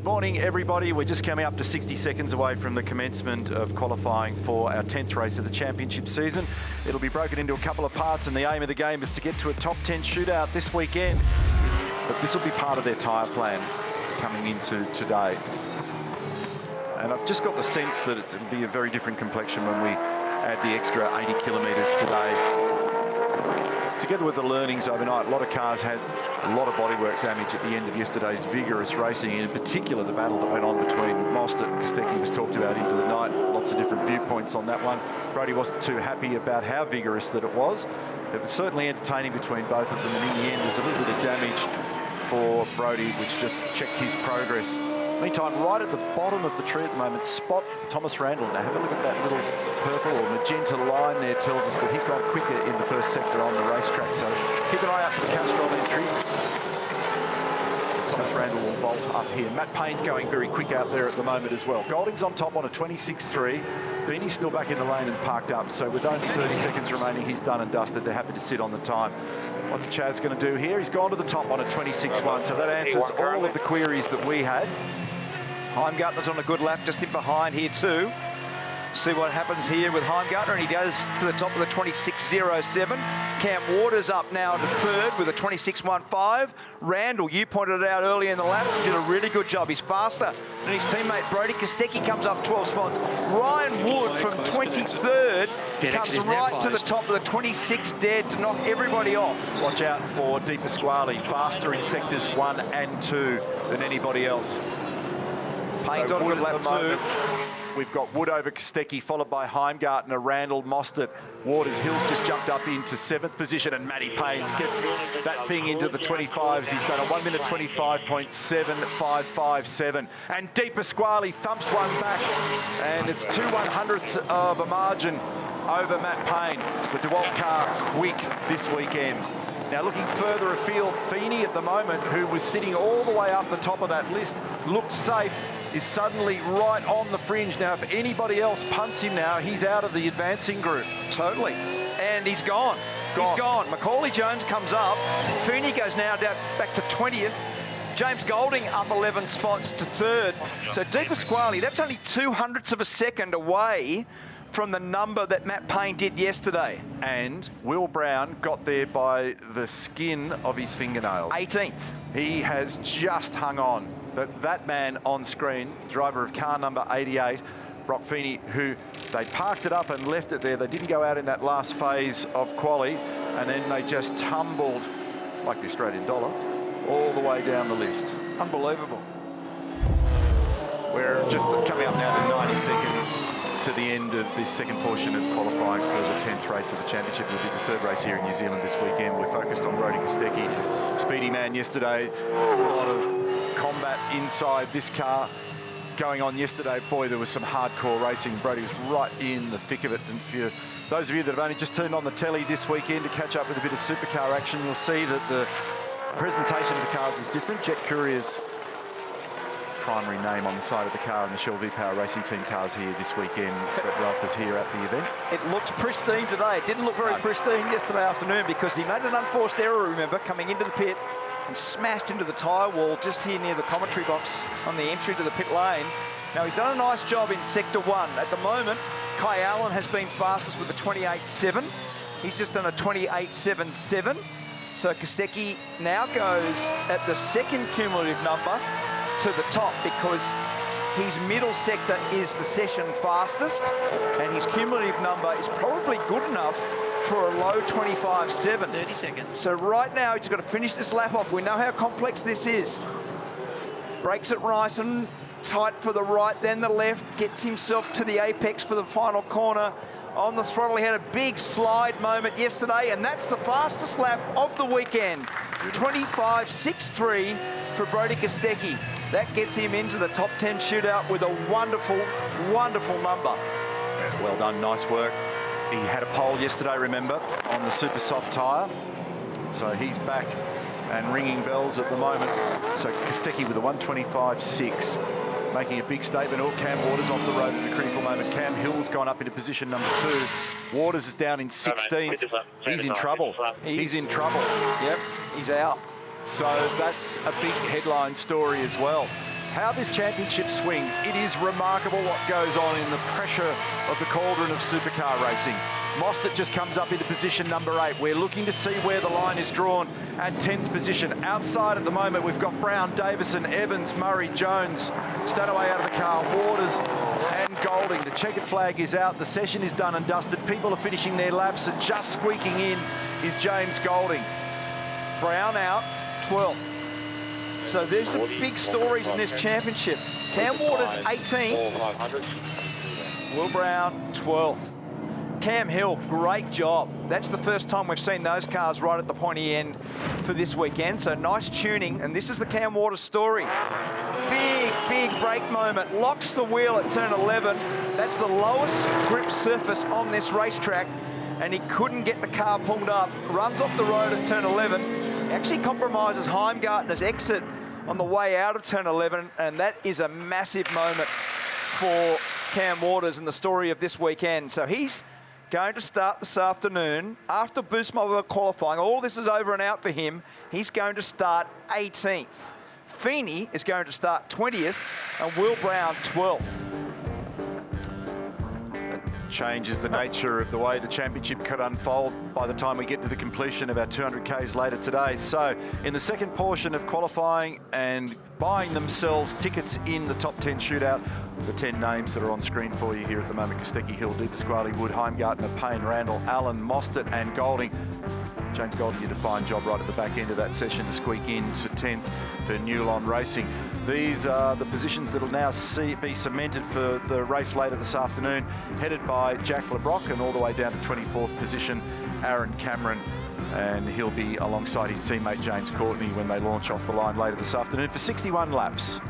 Morning, everybody. We're just coming up to 60 seconds away from the commencement of qualifying for our 10th race of the championship season. It'll be broken into a couple of parts, and the aim of the game is to get to a top 10 shootout this weekend. But this will be part of their tyre plan coming into today. And I've just got the sense that it'll be a very different complexion when we add the extra 80 kilometres today. Together with the learnings overnight, a lot of cars had a lot of bodywork damage at the end of yesterday's vigorous racing, and in particular the battle that went on between Mostert and Kostecki was talked about into the night. Lots of different viewpoints on that one. Brodie wasn't too happy about how vigorous that it was. It was certainly entertaining between both of them, and in the end there's a little bit of damage for Brodie, which just checked his progress. Meantime, right at the bottom of the tree at the moment, spot Thomas Randall. Now have a look at that little purple or magenta line there, tells us that he's gone quicker in the first sector on the racetrack. So keep an eye out for the Castrol entry. Thomas Randall will bolt up here. Matt Payne's going very quick out there at the moment as well. Golding's on top on a 26.3. Feeney's still back in the lane and parked up. So with only 30 seconds remaining, he's done and dusted. They're happy to sit on the time. What's Chad's going to do here? He's gone to the top on a 26.1. So that answers all of the queries that we had. Heimgartner's on a good lap just in behind here too. See what happens here with Heimgartner, and he goes to the top of the 26.07. Cam Waters up now to third with a 26.15. Randall, you pointed it out earlier in the lap, did a really good job. He's faster than his teammate Brodie Kostecki, comes up 12 spots. Ryan Wood from 23rd comes right to the top of the 26 dead to knock everybody off. Watch out for Di Pasquale, faster in sectors 1 and 2 than anybody else. Payne's on a good lap too. We've got Wood over Kostecki, followed by Heimgartner, Randall, Mostert. Waters, Hills just jumped up into 7th position, and Matty Payne's get that thing into the 25s. He's done a 1 minute 25.7557. And Di Pasquale thumps one back, and it's 2/100ths of a margin over Matt Payne. The DeWalt car quick this weekend. Now looking further afield, Feeney at the moment, who was sitting all the way up the top of that list, looked safe, is suddenly right on the fringe. Now, if anybody else punts him now, he's out of the advancing group. Totally. And he's gone. He's gone. Macaulay Jones comes up. Feeney goes now down back to 20th. James Golding up 11 spots to 3rd. So Di Pasquale, that's only 2/100ths of a second away from the number that Matt Payne did yesterday. And Will Brown got there by the skin of his fingernails. 18th. He has just hung on. But that man on screen, driver of car number 88, Brock Feeney, who they parked it up and left it there. They didn't go out in that last phase of quali, and then they just tumbled, like the Australian dollar, all the way down the list. Unbelievable. We're just coming up now to 90 seconds to the end of this second portion of qualifying for the 10th race of the championship. It'll be the 3rd race here in New Zealand this weekend. We're focused on Brodie Kostecki, speedy man yesterday. A lot of combat inside this car going on yesterday. Boy, there was some hardcore racing. Brodie was right in the thick of it. And for those of you that have only just turned on the telly this weekend to catch up with a bit of supercar action, you'll see that the presentation of the cars is different. Jet Courier's primary name on the side of the car, and the Shell V-Power Racing Team cars here this weekend. Brett Ralph is here at the event. It looks pristine today. It didn't look very pristine yesterday afternoon because he made an unforced error, remember, coming into the pit and smashed into the tyre wall just here near the commentary box on the entry to the pit lane. Now, he's done a nice job in Sector 1. At the moment, Kai Allen has been fastest with a 28.7. He's just done a 28.77. So Kostecki now goes at the second cumulative number to the top because his middle sector is the session fastest, and his cumulative number is probably good enough for a low 25.7. 30 seconds. So right now he's got to finish this lap off. We know how complex this is. Brakes it right and tight for the right, then the left, gets himself to the apex for the final corner. On the throttle, he had a big slide moment yesterday, and that's the fastest lap of the weekend. 25.63 for Brodie Kostecki. That gets him into the top 10 shootout with a wonderful, wonderful number. Well done, nice work. He had a pole yesterday, remember, on the super soft tyre. So he's back and ringing bells at the moment. So Kostecki with a 125.6, making a big statement. Oh, Cam Waters off the road at the critical moment. Cam Hill's gone up into position number 2. Waters is down in 16th. He's in trouble. He's in trouble. Yep, he's out. So that's a big headline story as well. how this championship swings. It is remarkable what goes on in the pressure of the cauldron of supercar racing. Mostert just comes up into position number 8. We're looking to see where the line is drawn at 10th position. Outside at the moment, we've got Brown, Davison, Evans, Murray, Jones, Stanaway out of the car, Waters and Golding. The checkered flag is out. The session is done and dusted. People are finishing their laps, and just squeaking in is James Golding. Brown out, 12th. So there's some big stories in this championship. Cam Waters, 18th. Will Brown, 12th. Cam Hill, great job. That's the first time we've seen those cars right at the pointy end for this weekend. So nice tuning, and this is the Cam Waters story. Big brake moment, locks the wheel at turn 11. That's the lowest grip surface on this racetrack, and he couldn't get the car pulled up. Runs off the road at turn 11. Actually compromises Heimgartner's exit on the way out of turn 11, and that is a massive moment for Cam Waters in the story of this weekend. So he's going to start this afternoon. After Boost Mobile qualifying, all this is over and out for him. He's going to start 18th. Feeney is going to start 20th, and Will Brown 12th. That changes the nature of the way the championship could unfold by the time we get to the completion of our 200Ks later today. So in the second portion of qualifying and buying themselves tickets in the top 10 shootout, the 10 names that are on screen for you here at the moment: Kostecki, Hill, De Pasquale, Wood, Heimgartner, Payne, Randall, Allen, Mostert and Golding. James Golding did a fine job right at the back end of that session to squeak in to 10th for Newlon Racing. These are the positions that will now be cemented for the race later this afternoon, headed by Jack LeBrock, and all the way down to 24th position, Aaron Cameron. And he'll be alongside his teammate James Courtney when they launch off the line later this afternoon for 61 laps.